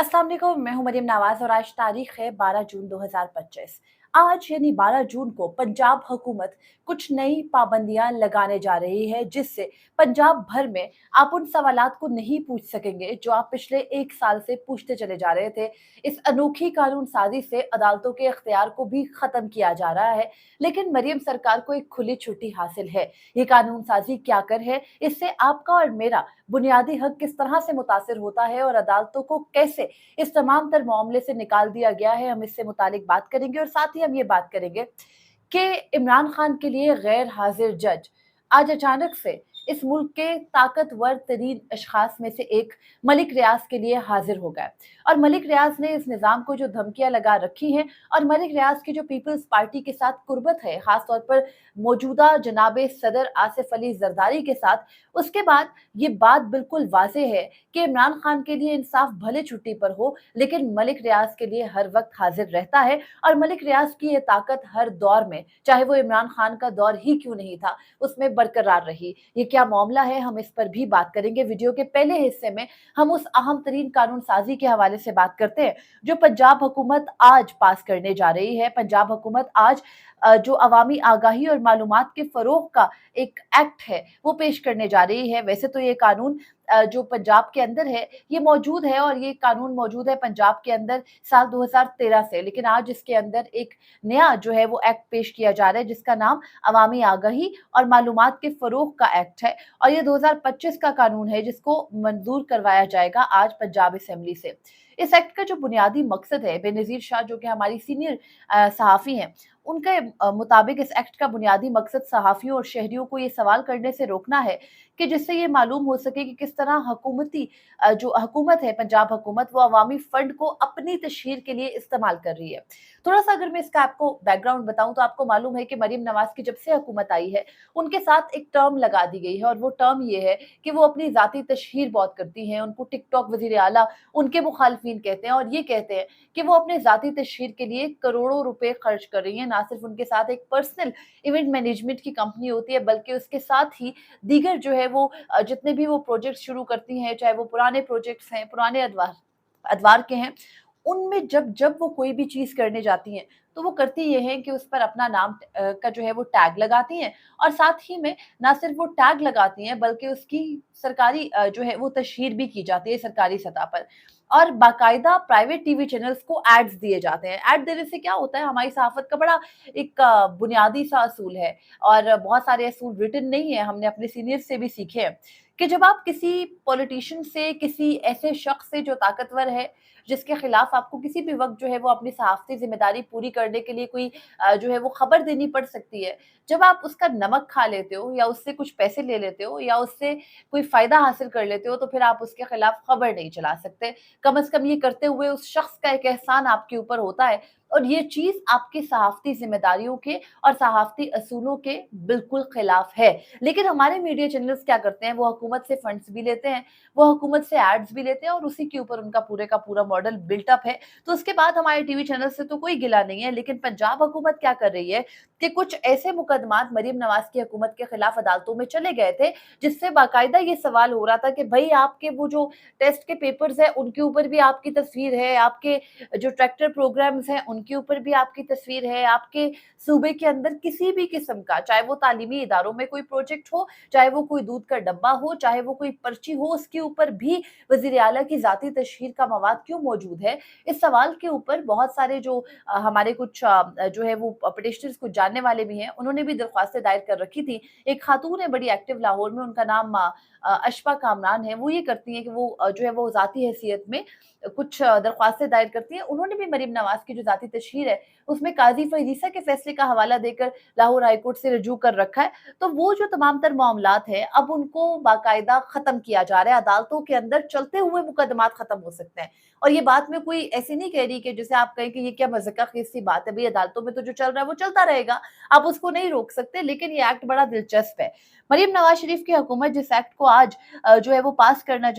अस्सलाम वालेकुम, मैं हूं मरियम नवाज और आज तारीख है 12 जून 2025। आज यानी 12 जून को पंजाब हुकूमत कुछ नई पाबंदियां लगाने जा रही है जिससे पंजाब भर में आप उन सवालात को नहीं पूछ सकेंगे जो आप पिछले एक साल से पूछते चले जा रहे थे। इस अनोखी कानून साजी से अदालतों के इख्तियार को भी खत्म किया जा रहा है, लेकिन मरियम सरकार को एक खुली छुट्टी हासिल है। ये कानून साजी क्या कर है, इससे आपका और मेरा बुनियादी हक किस तरह से मुतासिर होता है और अदालतों को कैसे इस तमाम तर मामले से निकाल दिया गया है, हम इससे मुतालिक बात करेंगे। और साथ ही हम ये बात करेंगे कि इमरान खान के लिए गैर हाजिर जज आज अचानक से इस मुल्क के ताकतवर तरीन अशखास में से एक मलिक रियाज के लिए हाजिर हो गए। और मलिक रियाज ने इस निज़ाम को जो धमकियां लगा रखी हैं और मलिक रियाज की जो पीपल्स पार्टी के साथ कुर्बत है, खासतौर पर मौजूदा जनाबे सदर आसिफ अली जरदारी के साथ, उसके बाद ये बात बिल्कुल वाज़ेह है कि इमरान खान के लिए इंसाफ भले छुट्टी पर हो, लेकिन मलिक रियाज के लिए हर वक्त हाजिर रहता है। और मलिक रियाज की ये ताकत हर दौर में, चाहे वो इमरान खान का दौर ही क्यों नहीं था, उसमें बरकरार रही। ये क्या मामला है, हम इस पर भी बात करेंगे। वीडियो के पहले हिस्से में हम उस अहम तरीन कानून साजी के हवाले से बात करते हैं जो पंजाब हुकूमत आज पास करने जा रही है। पंजाब हुकूमत आज जो अवामी आगाही और मालूमात के फरोग का एक एक्ट है वो पेश करने जा रही है। वैसे तो ये कानून जो पंजाब के अंदर है ये मौजूद है और ये कानून मौजूद है पंजाब के अंदर साल 2013 से, लेकिन आज इसके अंदर एक नया जो है वो एक्ट पेश किया जा रहा है जिसका नाम अवामी आगाही और मालूमात के फरोग का एक्ट है। और ये 2025 का कानून है जिसको मंजूर करवाया जाएगा आज पंजाब असेंबली से। इस एक्ट का जो बुनियादी मकसद है, बेनज़ीर शाह जो कि हमारी सीनियर सहाफ़ी हैं, उनके मुताबिक इस एक्ट का बुनियादी मकसद सहाफ़ियों और शहरियों को ये सवाल करने से रोकना है कि जिससे ये मालूम हो सके कि किस तरह हुकूमती जो हुकूमत है पंजाब हुकूमत, वो अवामी फंड को अपनी तशहीर के लिए इस्तेमाल कर रही है। थोड़ा सा अगर मैं इसका आपको बैकग्राउंड बताऊं तो आपको मालूम है कि मरीम नवाज की जब से हुकूमत आई है उनके साथ एक टर्म लगा दी गई है और वो टर्म ये है कि वो अपनी ज़ाती तशहीर बहुत करती हैं। उनको टिकटॉक वज़ीर आला उनके मुखालफिन कहते हैं और ये कहते हैं कि वो अपने ज़ाती तशहीर के लिए करोड़ों रुपए खर्च कर रही हैं। ना सिर्फ उनके साथ एक पर्सनल इवेंट मैनेजमेंट की कंपनी होती है, बल्कि उसके साथ ही दीगर जो है वो जितने भी वो प्रोजेक्ट शुरू करती हैं, चाहे वो पुराने प्रोजेक्ट्स हैं, पुराने अदवार अदवार के हैं, उनमें जब जब वो कोई भी चीज़ करने जाती हैं तो वो करती ये हैं कि उस पर अपना नाम का जो है वो टैग लगाती हैं और साथ ही में ना सिर्फ वो टैग लगाती हैं बल्कि उसकी सरकारी जो है वो तशहीर भी की जाती है सरकारी सतह पर। और बाकायदा प्राइवेट टीवी चैनल्स को एड्स दिए जाते हैं। एड देने से क्या होता है, हमारी सहाफ़त का बड़ा एक बुनियादी सा असूल है और बहुत सारे असूल रिटन नहीं है, हमने अपने सीनियर से भी सीखे हैं कि जब आप किसी पॉलिटिशियन से, किसी ऐसे शख्स से जो ताकतवर है, जिसके खिलाफ आपको किसी भी वक्त जो है वो अपनी सहाफ़ती जिम्मेदारी पूरी करने के लिए कोई जो है वो खबर देनी पड़ सकती है, जब आप उसका नमक खा लेते हो या उससे कुछ पैसे ले लेते हो या उससे कोई फ़ायदा हासिल कर लेते हो, तो फिर आप उसके खिलाफ खबर नहीं चला सकते। कम से कम ये करते हुए उस शख्स का एक एहसान आपके ऊपर होता है और ये चीज़ आपकी सहाफ़ती ज़िम्मेदारियों के और सहाफ़ती असूलों के बिल्कुल खिलाफ है। लेकिन हमारे मीडिया चैनल्स क्या करते हैं, वो हुकूमत से फंड्स भी लेते हैं, वो हुकूमत से एड्स भी लेते हैं और उसी के ऊपर उनका पूरे का पूरा मॉडल बिल्ट अप है। तो उसके बाद हमारे टीवी चैनल से तो कोई गिला नहीं है, लेकिन पंजाब हुकूमत क्या कर रही है कि कुछ ऐसे मुकदमात मरीम नवाज की हुकूमत के खिलाफ अदालतों में चले गए थे, जिससे बाकायदा ये सवाल हो रहा था कि भई आपके वो जो टेस्ट के पेपर्स हैं उनके ऊपर भी आपकी तस्वीर है, आपके जो ट्रैक्टर प्रोग्राम्स हैं उनके ऊपर भी आपकी तस्वीर है, आपके सूबे के अंदर किसी भी किस्म का, चाहे वो तालीमी इदारों में कोई प्रोजेक्ट हो, चाहे वो कोई दूध का डब्बा हो, चाहे वो कोई पर्ची हो, उसके ऊपर भी वज़ीर आला की ज़ाती तशहीर का मवाद क्यों मौजूद है? इस सवाल के ऊपर बहुत सारे जो हमारे कुछ जो है वो पिटिशनर्स, कुछ जानने वाले भी हैं, उन्होंने भी दरख्वास्तें दायर कर रखी थी। एक खातून है बड़ी एक्टिव लाहौर में, उनका नाम अशफा कामरान है। वो ये करती हैं कि वो जो है वो ज़ाती हैसियत में कुछ दरख्वास्तें दायर करती हैं। उन्होंने भी मरीम नवाज की जो ज़ाती तशहीर है उसमें काज़ी फ़ैज़ीसा के फैसले का हवाला देकर लाहौर हाई कोर्ट से रजू कर रखा है। तो वो जो तमाम तर मामलात हैं अब उनको बाकायदा ख़त्म किया जा रहा है। अदालतों के अंदर चलते हुए मुकदमात ख़त्म हो सकते हैं। और ये बात मैं कोई ऐसी नहीं कह रही कि जैसे आप कहें कि ये क्या मज़ाक़-ख़ेज़ सी बात है, भई अदालतों में तो जो चल रहा है वो चलता रहेगा, आप उसको नहीं रोक सकते। लेकिन ये एक्ट बड़ा दिलचस्प है। मरीम नवाज शरीफ की हुकूमत जिस एक्ट को आज जो है वो पास करने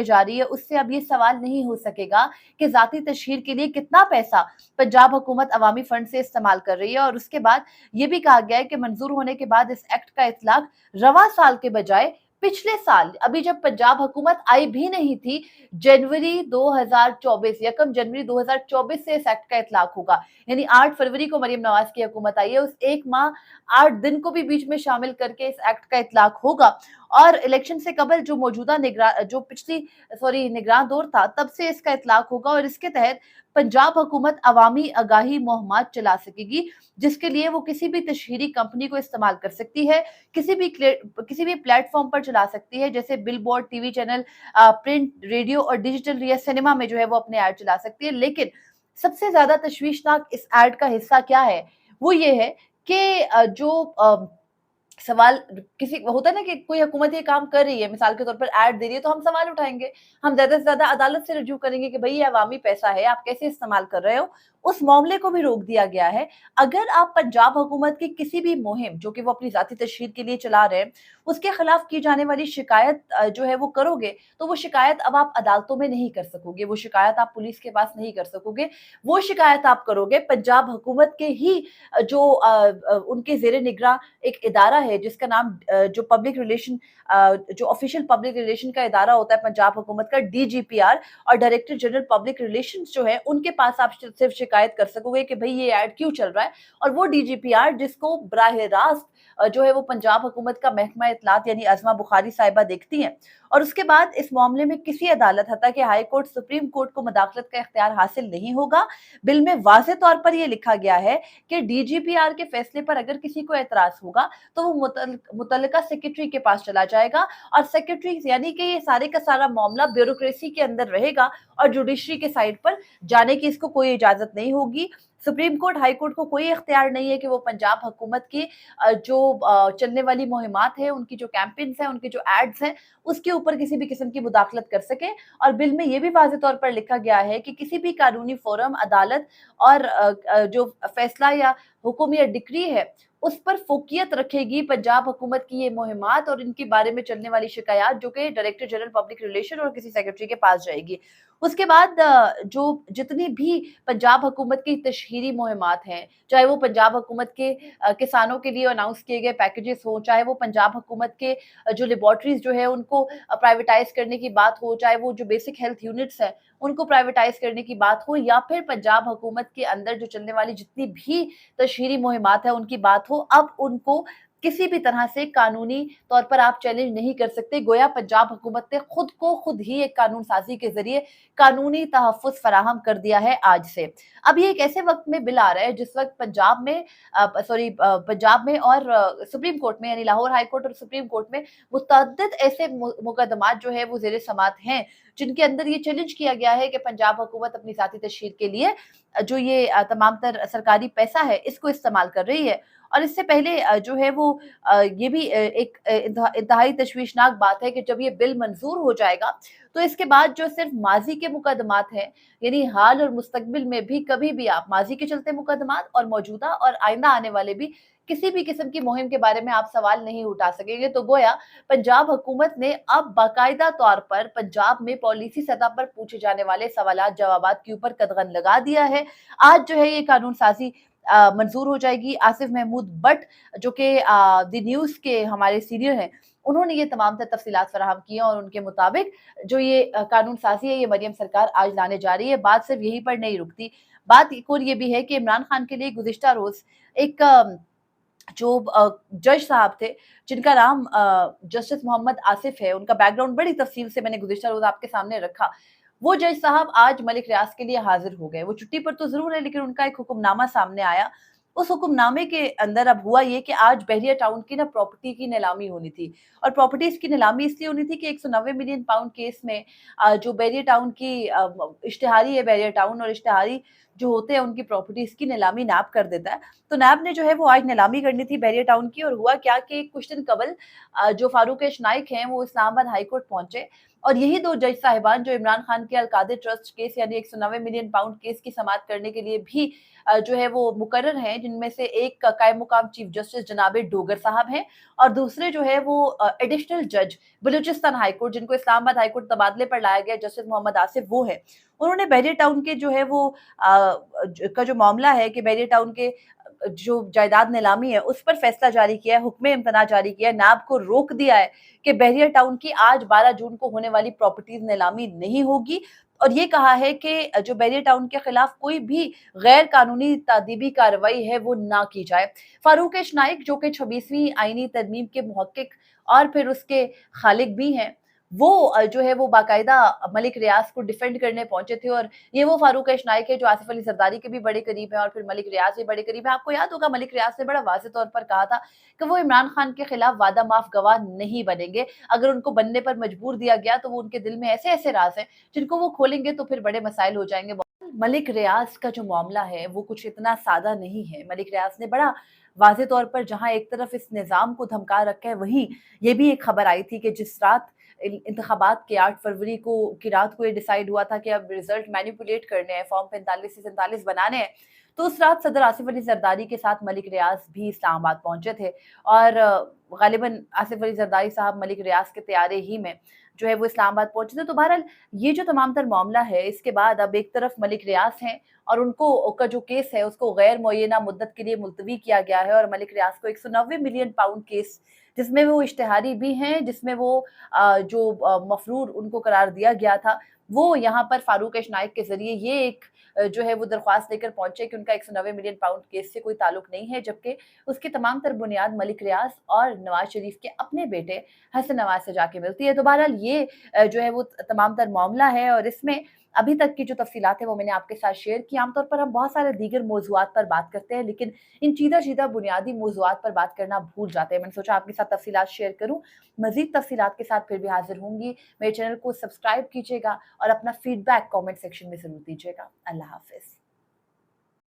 जा रही है, उससे अब ये सवाल नहीं हो सकेगा कि ज़ाती तशहीर के लिए कितना पैसा पंजाब हुकूमत अवामी फंड से इस्तेमाल कर रही है। और उसके बाद ये भी कहा गया है कि मंजूर होने के बाद इस एक्ट का इतलाक रवा साल के बजाय पिछले साल अभी जब पंजाब हुकूमत आई भी नहीं थी, जनवरी 2024 यकम जनवरी 2024 से इस एक्ट का इतलाक होगा। यानी 8 फरवरी को मरियम नवाज की हुकूमत आई है, उस 1 माह 8 दिन को भी बीच में शामिल करके इस एक्ट का इतलाक होगा। और इलेक्शन से कबल जो मौजूदा जो पिछली निगरान दौर था, तब से इसका इतलाक होगा और इसके तहत पंजाब हुकूमत अवामी आगाही मुहिमात चला सकेगी, जिसके लिए वो किसी भी तशहीरी कंपनी को इस्तेमाल कर सकती है, किसी भी प्लेटफॉर्म पर चला सकती है, जैसे billboard, TV channel, print, radio और डिजिटल या सिनेमा में जो है वो अपने ऐड चला सकती है। लेकिन सबसे ज्यादा तशवीशनाक इस ऐड का हिस्सा क्या है, वो ये है कि सवाल किसी होता है ना कि कोई हुकूमत ये काम कर रही है, मिसाल के तौर पर ऐड दे रही है, तो हम सवाल उठाएंगे, हम ज्यादा से ज्यादा अदालत से रजू करेंगे कि भाई ये अवामी पैसा है, आप कैसे इस्तेमाल कर रहे हो। उस मामले को भी रोक दिया गया है। अगर आप पंजाब हुकूमत की किसी भी मुहिम जो कि वो अपनी जाती तशहीर के लिए चला रहे हैं, उसके खिलाफ की जाने वाली शिकायत जो है वो करोगे, तो वो शिकायत अब आप अदालतों में नहीं कर सकोगे, वो शिकायत आप पुलिस के पास नहीं कर सकोगे, वो शिकायत आप करोगे पंजाब हुकूमत के ही उनके जेर निगरां एक इदारा है जिसका नाम जो पब्लिक रिलेशन जो ऑफिशियल पब्लिक रिलेशन का इदारा होता है पंजाब हुकूमत का, डीजीपीआर, और डायरेक्टर जनरल पब्लिक रिलेशंस जो है उनके पास आप सिर्फ शिकायत कर सकोगे कि भाई ये ऐड क्यों चल रहा है। और वो डीजीपीआर जिसको बराह रास्त जो है वो पंजाब हुकूमत का महकमा इत्तलात यानी अज़मा बुखारी साहिबा देखती हैं। और उसके बाद इस मामले में किसी अदालत हत्ता कि हाई कोर्ट, सुप्रीम कोर्ट को मदाखलत का इख्तियार हासिल नहीं होगा। बिल में वाज़ेह तौर पर यह लिखा गया है कि डीजीपीआर के फैसले पर अगर किसी को एतराज होगा तो वो मुतल्लिका सेक्रेटरी के पास चला जाएगा, और सेक्रेटरी यानी कि ये सारे का सारा मामला ब्यूरोक्रेसी के अंदर रहेगा और जुडिशरी के साइड पर जाने की इसको कोई इजाजत नहीं होगी। सुप्रीम कोर्ट, हाई कोर्ट को कोई इख्तियार नहीं है कि वो पंजाब हुकूमत की चलने वाली मुहिमात है, उनकी जो कैंपेन्स हैं, उनके जो एड्स हैं, उसके ऊपर किसी भी किस्म की मुदाखलत कर सके। और बिल में ये भी वाज़ेह तौर पर लिखा गया है कि किसी भी कानूनी फोरम, अदालत और जो फैसला या हुक्म या डिक्री है, उस पर फोकियत रखेगी पंजाब हुकूमत की ये मुहिमात और इनके बारे में चलने वाली शिकायत, जो कि डायरेक्टर जनरल पब्लिक रिलेशन और किसी सेक्रेटरी के पास जाएगी। उसके बाद जो जितनी भी पंजाब हुकूमत की तशहीरी मुहिमात हैं, चाहे वो पंजाब हुकूमत के किसानों के लिए अनाउंस किए गए पैकेजेस हों, चाहे वो पंजाब हुकूमत के जो लेबॉर्ट्रीज जो है उनको प्राइवेटाइज करने की बात हो, चाहे वो जो बेसिक हेल्थ यूनिट्स हैं उनको प्राइवेटाइज करने की बात हो, या फिर पंजाब हुकूमत के अंदर जो चलने वाली जितनी भी तशहीरी मुहिमात है उनकी बात हो, अब उनको किसी भी तरह से कानूनी तौर पर आप चैलेंज नहीं कर सकते। गोया पंजाब हुकूमत ने खुद को खुद ही एक कानून साजी के जरिए कानूनी तहफ़्फ़ुज़ फराहम कर दिया है आज से। अब ये एक ऐसे वक्त में बिल आ रहा है जिस वक्त पंजाब में और सुप्रीम कोर्ट में यानी लाहौर हाई कोर्ट और सुप्रीम कोर्ट में मुतअद्दिद ऐसे मुकदमात जो है वो ज़ेर समाअत हैं, जिनके अंदर ये चैलेंज किया गया है कि पंजाब हुकूमत अपनी ज़ाती तशहीर के लिए जो ये तमाम तर सरकारी पैसा है इसको इस्तेमाल कर रही है। और इससे पहले जो है वो ये भी एक इंतहाई तशवीशनाक बात है कि जब ये बिल मंजूर हो जाएगा तो इसके बाद जो सिर्फ माजी के मुकदमात हैं, यानी हाल और मुस्तकबिल में भी कभी भी आप माजी के चलते मुकदमात और मौजूदा और आइंदा आने वाले भी किसी भी किस्म की मुहिम के बारे में आप सवाल नहीं उठा सकेंगे। तो गोया पंजाब हुकूमत ने अब बाकायदा तौर पर पंजाब में पॉलिसी सतह पर पूछे जाने वाले सवालात जवाबात के ऊपर कदगन लगा दिया है। आज जो है ये कानून साजी मंजूर हो जाएगी। आसिफ महमूद बट जो कि द न्यूज़ के हमारे सीनियर हैं, उन्होंने ये तमाम तर तफसीलात फराहम की हैं और उनके मुताबिक जो ये कानून साजी है ये मरियम सरकार आज लाने जा रही है। बात सिर्फ यहीं पर नहीं रुकती, बात एक और ये भी है कि इमरान खान के लिए गुज़िश्ता रोज़ एक जो जज साहब थे जिनका नाम जस्टिस मोहम्मद आसिफ है, उनका बैकग्राउंड बड़ी तफसील से मैंने गुज़िश्ता रोज़ आपके सामने रखा। वो जज साहब आज मलिक रियाज के लिए हाजिर हो गए। वो छुट्टी पर तो ज़रूर है लेकिन उनका एक हुक्मनामा सामने आया। उस हुक्मनामे के अंदर अब हुआ ये कि आज बहरिया टाउन की ना प्रॉपर्टी की नीलामी होनी थी, और प्रॉपर्टीज़ की नीलामी इसलिए होनी थी कि 190 मिलियन पाउंड केस में जो बहरिया टाउन की इश्तिहारी है, बहरिया टाउन और इश्तिहारी जो होते हैं उनकी प्रॉपर्टीज़ की नीलामी नैब कर देता है। तो नैब ने जो है वो आज नीलामी करनी थी बहरिया टाउन की, और हुआ क्या कि कुछ दिन कबल जो फारूक एश नाइक हैं वो इस्लामाबाद हाई कोर्ट पहुंचे, और यही दो जज साहिबान जो इमरान खान के अलकादिर ट्रस्ट केस यानी 190 मिलियन पाउंड केस की समाअत करने के लिए भी जो है वो मुकर्रर हैं, जिनमें से एक कायम मुकाम चीफ जस्टिस जनाबे डोगर साहब हैं और दूसरे जो है वो एडिशनल जज बलूचिस्तान हाई कोर्ट, जिनको इस्लामाबाद हाई कोर्ट तबादले पर लाया गया, जस्टिस मोहम्मद आसिफ वो है। उन्होंने बहरिया टाउन के जो है वो का जो मामला है कि बहरिया टाउन के जो जायदाद नीलामी है उस पर फैसला जारी किया है, हुक्म इम्तना जारी किया है, नैब को रोक दिया है कि बहरिया टाउन की आज 12 जून को होने वाली प्रॉपर्टीज नीलामी नहीं होगी, और ये कहा है कि जो बहरिया टाउन के खिलाफ कोई भी गैर कानूनी तादीबी कार्रवाई है वो ना की जाए। फारूक नाइक जो कि 26वीं आईनी तरमीम के मुहक्किक और फिर उसके खालिक भी हैं, वो जो है वो बाकायदा मलिक रियाज को डिफेंड करने पहुंचे थे, और ये वो फारूक नाइक है जो आसिफ अली जरदारी के भी बड़े करीब है और फिर मलिक रियाज भी बड़े करीब है। आपको याद होगा मलिक रियाज ने बड़ा वाज़ेह तौर पर कहा था कि वो इमरान खान के खिलाफ वादा माफ गवाह नहीं बनेंगे, अगर उनको बनने पर मजबूर दिया गया तो वो उनके दिल में ऐसे ऐसे राज हैं जिनको वो खोलेंगे तो फिर बड़े मसाइल हो जाएंगे। मलिक रियाज का जो मामला है वो कुछ इतना सादा नहीं है। मलिक रियाज ने बड़ा वाज़ेह तौर पर जहां एक तरफ इस निज़ाम को धमका रखा है, वहीं ये भी एक खबर आई थी कि जिस रात इंतखाबात के 8 फरवरी को की रात को ये डिसाइड हुआ था कि अब रिजल्ट मैनिपुलेट करने हैं, फॉर्म 45 से 47 बनाने हैं, तो उस रात सदर आसिफ अली जरदारी के साथ मलिक रियाज भी इस्लामाबाद पहुंचे थे, और गालिबन आसिफ अली जरदारी साहब मलिक रियाज के तैयारे ही में जो है वो इस्लामाबाद पहुंचे थे। तो बहरहाल ये जो तमाम तर मामला है, इसके बाद अब एक तरफ मलिक रियाज हैं और उनको का जो केस है उसको गैर मुअय्यना मुद्दत के लिए मुलतवी किया गया है, और मलिक रियाज को 190 मिलियन पाउंड केस जिसमें वो इश्तिहारी भी हैं, जिसमें वो जो मफरूर उनको करार दिया गया था, वो यहाँ पर फारूक नाइक के ज़रिए ये एक जो है वो दरख्वास्त लेकर पहुंचे कि उनका 190 मिलियन पाउंड केस से कोई ताल्लुक नहीं है, जबकि उसकी तमाम तर बुनियाद मलिक रियाज और नवाज शरीफ के अपने बेटे हसन नवाज से जाके मिलती है। तो बहरहाल ये जो है वो तमाम तर मामला है, और इसमें अभी तक की जो तफसीलात है वो मैंने आपके साथ शेयर की। आमतौर पर हम बहुत सारे दीगर मौज़ूआत पर बात करते हैं, लेकिन इन चीदा-चीदा बुनियादी मौज़ूआत पर बात करना भूल जाते हैं। मैंने सोचा आपके साथ तफसीलात शेयर करूँ। मज़ीद तफसीलात के साथ फिर भी हाज़िर होंगी। मेरे चैनल को सब्सक्राइब कीजिएगा और अपना फीडबैक कमेंट सेक्शन में ज़रूर दीजिएगा। अल्लाह हाफ़िज़।